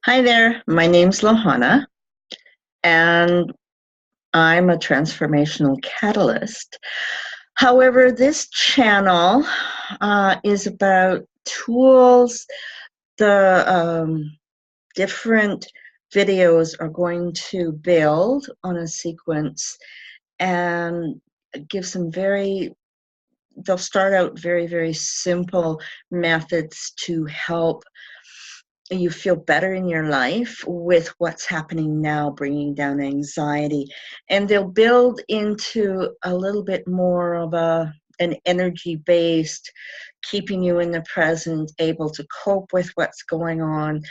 Hi there, my name's Lohana, and I'm a transformational catalyst. However, this channel is about tools. The different videos are going to build on a sequence and give some they'll start out very simple methods to help you feel better in your life with what's happening now, bringing down anxiety. And they'll build into a little bit more of an energy based, keeping you in the present, able to cope with what's going on,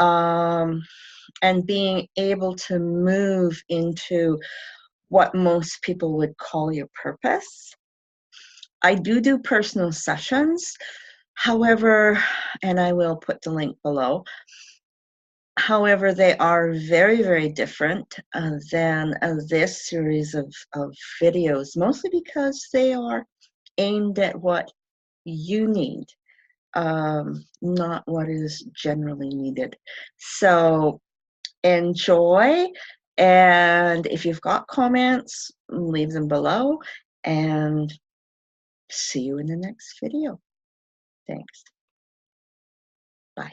and being able to move into what most people would call your purpose. I do personal sessions. However, and I will put the link below. However, they are very different than this series of videos, mostly because they are aimed at what you need, not what is generally needed. So enjoy, and if you've got comments, leave them below, and see you in the next video. Thanks. Bye.